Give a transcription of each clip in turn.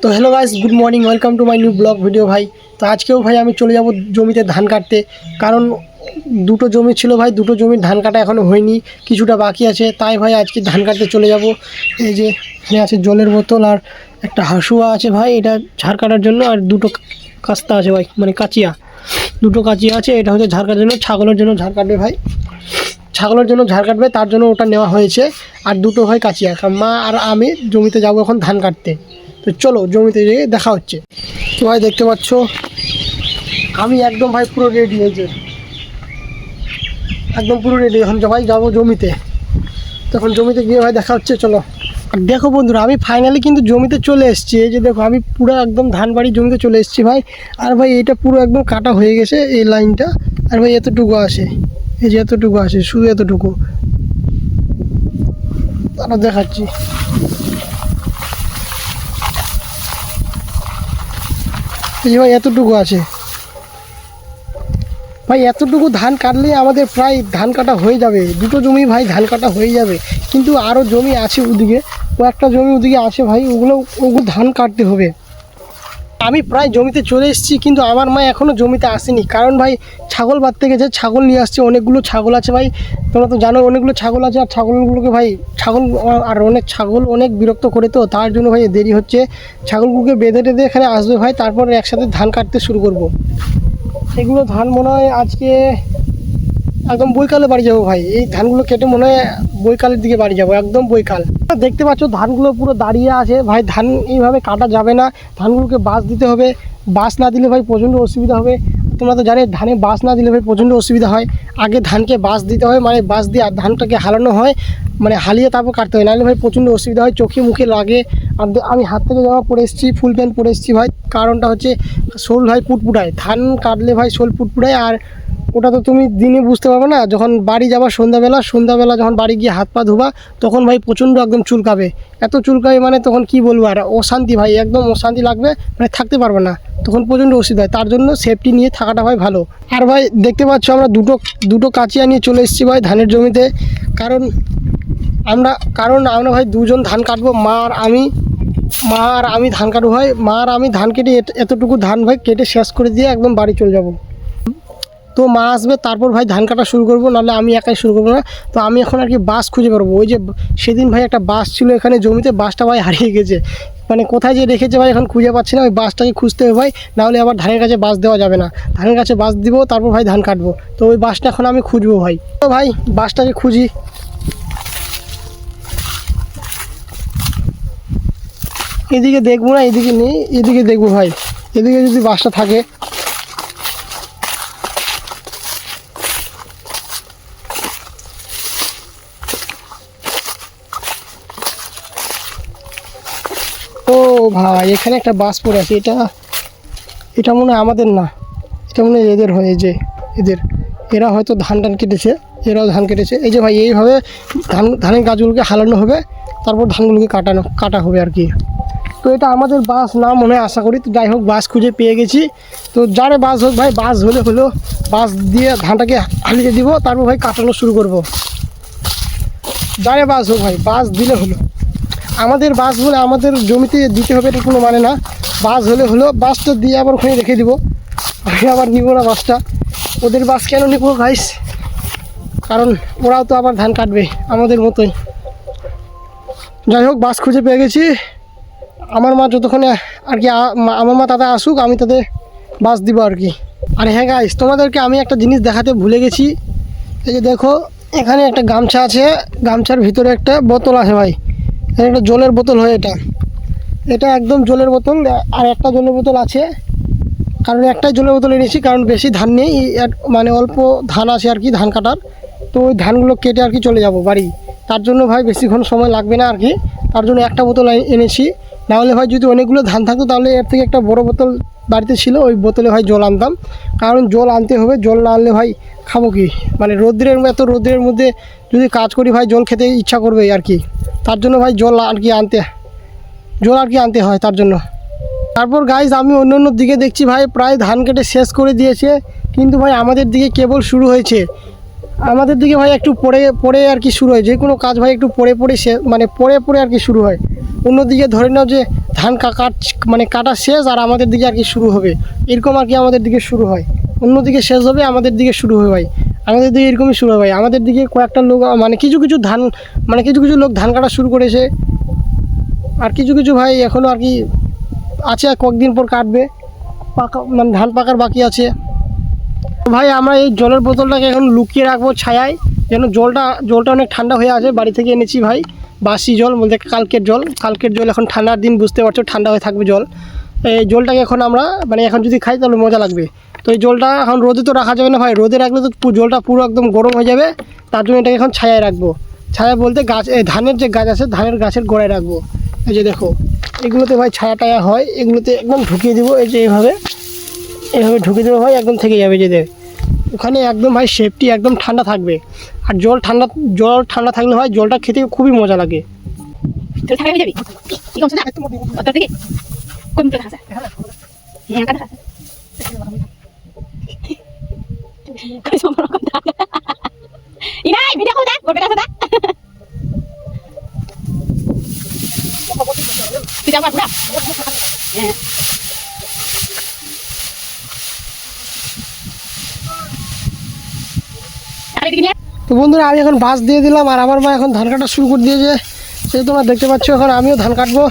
तो hello guys, good morning, welcome to my new blog video भाई। तो आजকেও ভাই আমি চলে যাব জমিতে ধান কাটতে, কারণ দুটো জমি ছিল ভাই, দুটো জমির ধান কাটা এখনো হয়নি, কিছুটা বাকি আছে। তাই ভাই আজকে ধান কাটতে চলে যাব। এই যে এখানে আছে জলের বোতল আর একটা হাসুয়া আছে ভাই, এটা ঝাড় কাটার জন্য, আর দুটো কাস্তা আছে ভাই, মানে কাচিয়া, দুটো কাচিয়া আছে। এটা হচ্ছে ঝাড় কাটার জন্য, ছাগলের জন্য ঝাড় কাটবে ভাই, ছাগলের জন্য ঝাড় কাটবে, তার জন্য ওটা নেওয়া হয়েছে। আর দুটো ভাই কাচিয়া, মা আর আমি জমিতে যাব এখন ধান কাটতে। তো চলো জমিতে গিয়ে দেখা হচ্ছে। তো ভাই দেখতে পাচ্ছ আমি একদম ভাই পুরো রেডি হয়েছে, একদম পুরো রেডি। এখন ভাই যাবো জমিতে, তখন জমিতে গিয়ে ভাই দেখা হচ্ছে। চলো। আর দেখো বন্ধুরা, আমি ফাইনালি কিন্তু জমিতে চলে এসেছি। এই যে দেখো, আমি পুরো একদম ধান বাড়ি জমিতে চলে এসেছি ভাই। আর ভাই এটা পুরো একদম কাটা হয়ে গেছে এই লাইনটা। আর ভাই এতটুকু আসে, এই যে এতটুকু আসে, শুধু এতটুকু। তারা দেখাচ্ছি, এই যে ভাই এতটুকু আছে ভাই। এতটুকু ধান কাটলে আমাদের প্রায় ধান কাটা হয়ে যাবে, দুটো জমি ভাই ধান কাটা হয়ে যাবে। কিন্তু আরও জমি আছে ওদিকে, কয়েকটা জমি ওদিকে আছে ভাই, ওগুলো ধান কাটতে হবে। আমি প্রায় জমিতে চলে এসেছি, কিন্তু আমার মা এখনও জমিতে আসেনি, কারণ ভাই ছাগল বাঁধতে গেছে, ছাগল নিয়ে আসছে। অনেকগুলো ছাগল আছে ভাই, তোমরা তো জানো অনেকগুলো ছাগল আছে। আর ছাগলগুলোকে ভাই ছাগল অনেক বিরক্ত করে, তো তার জন্য ভাই দেরি হচ্ছে। ছাগলগুলোকে বেঁধে টেঁধে এখানে আসবে ভাই, তারপরে একসাথে ধান কাটতে শুরু করব। এগুলো ধান মনে হয় আজকে একদম বৈকালে বাড়ি যাবো ভাই। এই ধানগুলো কেটে মনে হয় বৈকালের দিকে বাড়ি যাবো, একদম বৈকাল। দেখতে পাচ্ছ ধানগুলো পুরো দাঁড়িয়ে আছে ভাই, ধান এইভাবে কাটা যাবে না, ধানগুলোকে বাঁশ দিতে হবে। বাঁশ না দিলে ভাই প্রচণ্ড অসুবিধা হবে। তোমরা তো জানো ধানে বাঁশ না দিলে ভাই প্রচণ্ড অসুবিধা হয়। আগে ধানকে বাঁশ দিতে হয়, মানে বাঁশ দিয়ে ধানটাকে হালানো হয়, মানে হালিয়ে তারপর কাটতে হয়, নাহলে ভাই প্রচণ্ড অসুবিধা হয়, চোখে মুখে লাগে। আর আমি হাত থেকে জামা পরে এসেছি, ফুল প্যান্ট পরে এসেছি ভাই, কারণটা হচ্ছে শোল ভাই পুটপুটায়, ধান কাটলে ভাই শোল পুটপুটায়। আর ওটা তো তুমি দিনে বুঝতে পারবে না, যখন বাড়ি যাবা সন্ধ্যাবেলা যখন বাড়ি গিয়ে হাত পা ধোবা, তখন ভাই প্রচণ্ড একদম চুলকাবে, এত চুলকাবে মানে তখন কি বলবো, আর অশান্তি ভাই, একদম অশান্তি লাগবে, মানে থাকতে পারবে না, তখন প্রচণ্ড অসুবিধা হয়। তার জন্য সেফটি নিয়ে থাকাটা ভাই ভালো। আর ভাই দেখতে পাচ্ছ আমরা দুটো কাচিয়া নিয়ে চলে এসেছি ভাই ধানের জমিতে, কারণ আমরা ভাই দুজন ধান কাটবো, মা আর আমি ধান কাটবো ভাই। মা আর আমি ধান কেটে এতটুকু ধান ভাই কেটে শেষ করে দিয়ে একদম বাড়ি চলে যাব। তো মা আসবে, তারপর ভাই ধান কাটা শুরু করবো, নাহলে আমি একাই শুরু করবো না। তো আমি এখন আর কি বাঁশ খুঁজে পারবো। ওই যে সেদিন ভাই একটা বাঁশ ছিল এখানে জমিতে, বাঁশটা ভাই হারিয়ে গেছে, মানে কোথায় যে রেখেছে ভাই এখন খুঁজে পাচ্ছি না। ওই বাঁশটাকে খুঁজতে হবে ভাই, নাহলে আবার ধানের কাছে বাঁশ দেওয়া যাবে না। ধানের কাছে বাঁশ দিব, তারপর ভাই ধান কাটবো। তো ওই বাঁশটা এখন আমি খুঁজবো ভাই। তো ভাই বাঁশটাকে খুঁজি। এদিকে দেখবো না, এদিকে নেই, এদিকে দেখবো ভাই, এদিকে যদি বাঁশটা থাকে। ও ভাই এখানে একটা বাস পড়ে আছে, এটা মনে হয় আমাদের না, এটা মনে হয় এদের হয়। যে এরা হয়তো ধান কেটেছে, এরাও ধান কেটেছে। এই যে ভাই এইভাবে ধানের গাছগুলোকে হালানো হবে, তারপর ধানগুলোকে কাটা হবে আর কি। তো এটা আমাদের বাস না মনে হয়, আশা করি। তো যাই হোক, বাস খুঁজে পেয়ে গেছি। তো যারে বাস হোক ভাই, বাস হলো বাস দিয়ে ধানটাকে হালিয়ে দিব, তারপর ভাই কাটানো শুরু করব। যারে বাস হোক ভাই, বাস দিলে হলো। আমাদের বাস বলে আমাদের জমিতে দিতে হবে এটা কোনো মানে না। বাস হলো, বাসটা দিয়ে আবার ওখানে রেখে দিব, আমি আবার নিব না বাসটা। ওদের বাস কেন নিব গাইস, কারণ ওরাও তো আবার ধান কাটবে আমাদের মতোই। যাই হোক, বাস খুঁজে পেয়ে গেছি। আমার মা যতক্ষণে আর কি, আমার মা তাতে আসুক, আমি তাদের বাস দিব আর কি। আর হ্যাঁ গাইস, তোমাদেরকে আমি একটা জিনিস দেখাতে ভুলে গেছি। এই যে দেখো, এখানে একটা গামছা আছে, গামছার ভিতরে একটা বোতল আছে ভাই, একটা জলের বোতল হয় এটা একদম জলের বোতল। আর একটা জলের বোতল আছে, কারণ একটাই জলের বোতল এনেছি, কারণ বেশি ধান নেই, মানে অল্প ধান আছে আর কি ধান কাটার। তো ওই ধানগুলো কেটে আর কি চলে যাব বাড়ি, তার জন্য ভাই বেশিক্ষণ সময় লাগবে না আর কি, তার জন্য একটা বোতল এনেছি। নাহলে ভাই যদি অনেকগুলো ধান থাকতো, তাহলে এর থেকে একটা বড় বোতল বাড়িতে ছিল, ওই বোতলে ভাই জল আনতাম, কারণ জল আনতে হবে, জল না আনলে ভাই খাবো কি, মানে রোদ্রের মধ্যে যদি কাজ করি ভাই, জল খেতে ইচ্ছা করবে আর কি। তার জন্য ভাই জল আর কি আনতে হয় তার জন্য। তারপর গাইজ আমি অন্য দিকে দেখছি ভাই, প্রায় ধান কেটে শেষ করে দিয়েছে, কিন্তু ভাই আমাদের দিকে কেবল শুরু হয়েছে। আমাদের দিকে ভাই একটু পরে আর কি শুরু হয়, যে কোনো কাজ ভাই একটু পরে আর কি শুরু হয়। অন্যদিকে ধরে নাও যে ধান মানে কাটা শেষ আর আমাদের দিকে আর কি শুরু হবে, এরকম আর কি আমাদের দিকে শুরু হয়। অন্যদিকে শেষ হবে, আমাদের দিকে শুরু হবে ভাই, আমাদের দিকে এরকমই শুরু হয় ভাই। আমাদের দিকে কয়েকটা লোক মানে কিছু কিছু লোক ধান কাটা শুরু করেছে, আর কিছু কিছু ভাই এখনও আর কি আছে, আর কয়েকদিন পর কাটবে, পাকা মানে ধান পাকার বাকি আছে। ভাই আমরা এই জলের বোতলটাকে এখন লুকিয়ে রাখবো ছায়ায়, যেন জলটা অনেক ঠান্ডা হয়ে আছে। বাড়ি থেকে এনেছি ভাই বাসি জল, বলতে কালকের জল। এখন ঠান্ডার দিন, বুঝতে পারছো ঠান্ডা হয়ে থাকবে জল। এই জলটাকে এখন আমরা মানে এখন যদি খাই তাহলে মজা লাগবে। তো এই জলটা এখন রোদে তো রাখা যাবে না ভাই, রোদে রাখলে তো জলটা পুরো একদম গরম হয়ে যাবে। তার জন্য এটাকে এখন ছায়ায় রাখবো। ছায়া বলতে গাছ, এই ধানের যে গাছ আছে ধানের গাছের গোড়ায় রাখবো। এই যে দেখো এগুলোতে ভাই ছায়া টায়া হয়, এগুলোতে একদম ঢুকিয়ে দেবো। এই যে এইভাবে ঢুকিয়ে দেবো ভাই, একদম থেকে যাবে। যে ওখানে একদম ভাই সেফটি, একদম ঠান্ডা থাকবে। আর জল ঠান্ডা থাকলে ভাই জলটা খেতে খুবই মজা লাগে। তো বন্ধুরা আমি এখন বাস দিয়ে দিলাম, আর আমার মা এখন ধান কাটা শুরু করে দিয়েছে, সেই তোমরা দেখতে পাচ্ছ। এখন আমিও ধান কাটবো।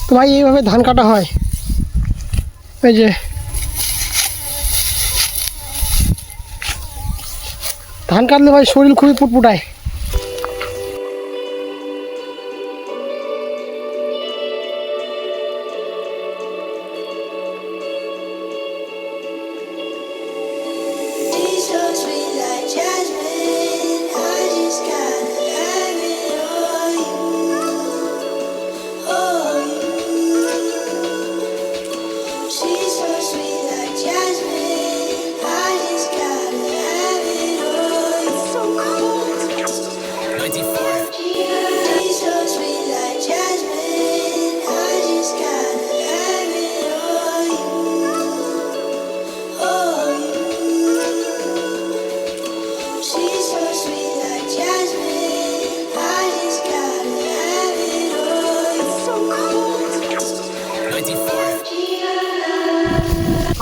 তো ভাই এইভাবে ধান কাটা হয়। এই যে ধান কাটলে ভাই শরীর খুবই পুটপুটায়।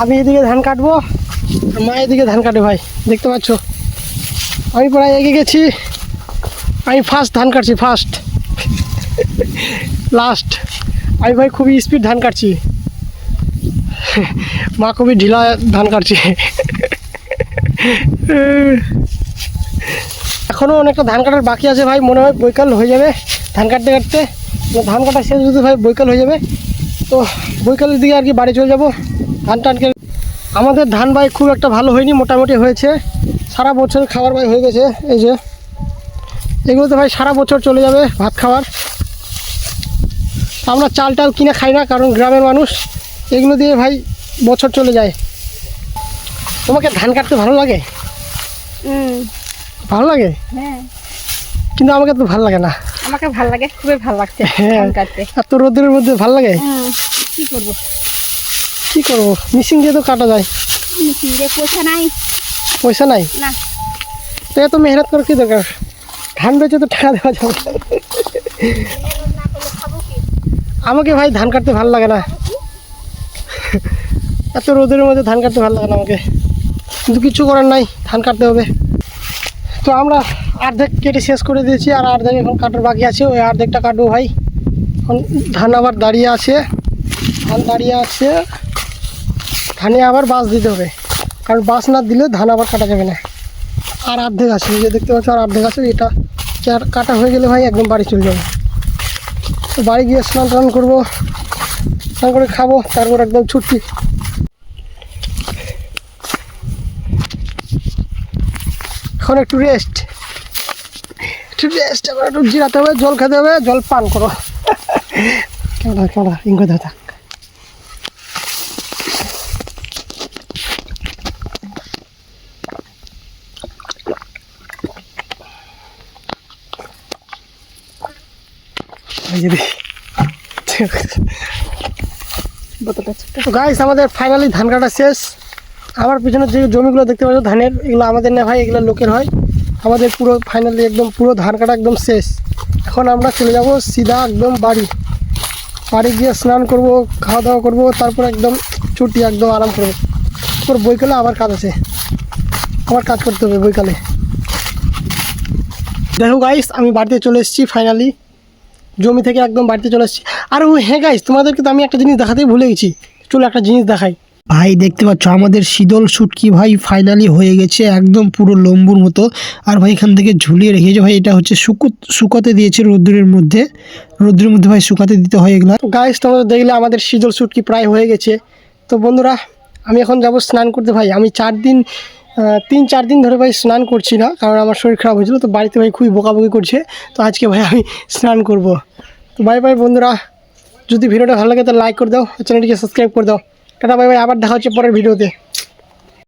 আমি এদিকে ধান কাটবো, মা এদিকে ধান কাটে ভাই, দেখতে পাচ্ছ। আমি প্রায় এগিয়ে গেছি, আমি ফার্স্ট ধান কাটছি, ফার্স্ট লাস্ট। আমি ভাই খুবই স্পিড ধান কাটছি, মা খুবই ঢিলা ধান কাটছে। এখনও অনেকটা ধান কাটার বাকি আছে ভাই, মনে হয় বৈকাল হয়ে যাবে ধান কাটতে কাটতে। ধান কাটা শেষ যদি ভাই বৈকাল হয়ে যাবে, তো বৈকালের দিকে আর কি বাড়ি চলে যাবো ধান টানকে। আমাদের ধান ভাই খুব একটা ভালো হয়নি, মোটামুটি হয়েছে, সারা বছর খাবার ভাই হয়ে গেছে। এই যে এগুলোতে ভাই সারা বছর চলে যাবে ভাত খাবার। আমরা চাল টাল কিনে খাই না, কারণ গ্রামের মানুষ, এগুলো দিয়ে ভাই বছর চলে যায়। তোমাকে ধান কাটতে ভালো লাগে? ভালো লাগে, কিন্তু আমাকে তো ভালো লাগে না। আমাকে ভালো লাগে, খুবই ভালো লাগছে ধান কাটতে। এত রোদের মধ্যে ভালো লাগে? কি করবো মেশিন দিয়ে তো কাটা যায়। মেশিন দিয়ে পয়সা নাই না, তো এত মেহনত করার কি দরকার? ধান বেচে তো টাকা দেওয়া যাবে। আমাকে ভাই ধান কাটতে ভালো লাগে না, এত রোদের মধ্যে ধান কাটতে ভালো লাগে না আমাকে, কিন্তু কিছু করার নাই, ধান কাটতে হবে। তো আমরা অর্ধেক কেটে শেষ করে দিয়েছি, আর অর্ধেক এখন কাটার বাকি আছে, ওই অর্ধেকটা কাটবো ভাই। এখন ধান আবার দাঁড়িয়ে আছে, ধানে আবার বাঁশ দিতে হবে, কারণ বাঁশ না দিলে ধান আবার কাটা যাবে না। আর অর্ধেক আছে, এই যে দেখতে পাচ্ছ, আর অর্ধেক আছে। এটা কাটা হয়ে গেলে ভাই একদম বাড়ি চলে যাবে। তো বাড়ি গিয়ে স্নান টান করবো, স্নান করে খাবো, তারপর একদম ছুটি। এখন একটু রেস্ট, এখন একটু জিরাতে হবে, জল খেতে হবে, জল পান করো। কেমন ইঙ্গ দাদা। তো গাইস আমাদের ফাইনালি ধান কাটা শেষ। আমার পিছনে যে জমিগুলো দেখতে পাচ্ছ ধানের, এগুলো আমাদের না ভাই, এগুলো লোকের হয়। আমাদের পুরো ফাইনালি একদম পুরো ধান কাটা একদম শেষ। এখন আমরা চলে যাব সিধা একদম বাড়ি, বাড়ি গিয়ে স্নান করব, খাওয়া দাওয়া করবো, তারপর একদম ছুটি, একদম আরাম করবো। তারপর বৈকালে আবার কাজ আছে, আবার কাজ করতে হবে বৈকালে। দেখো গাইস, আমি বাড়িতে চলে এসেছি ফাইনালি, জমি থেকে একদম বাড়িতে চলে এসেছি। আর হ্যাঁ গাইস, তোমাদেরকে তো আমি একটা জিনিস দেখাতেই ভুলে গেছি, চলো একটা জিনিস দেখাই। ভাই দেখতে পাচ্ছ আমাদের শীতল শুটকি ভাই ফাইনালি হয়ে গেছে, একদম পুরো লম্বুর মতো। আর ভাই এখান থেকে ঝুলিয়ে রেখেছে ভাই, এটা হচ্ছে শুকাতে দিয়েছে রোদ্রের মধ্যে ভাই শুকাতে দিতে হয় এগুলো। গাইস তোমরা দেখলে আমাদের শীতল শুটকি প্রায় হয়ে গেছে। তো বন্ধুরা, আমি এখন যাব স্নান করতে ভাই। আমি 3-4 দিন ধরে ভাই স্নান করছি না, কারণ আমার শরীর খারাপ হয়েছিল। তো বাড়িতে ভাই খুবই বকাবকি করছে, তো আজকে ভাই আমি স্নান করব। তো বাই বাই বন্ধুরা, যদি ভিডিওটা ভালো লাগে তাহলে লাইক করে দাও, চ্যানেলটিকে সাবস্ক্রাইব করে দাও। টাটা বাই বাই, আবার দেখা হচ্ছে পরের ভিডিওতে।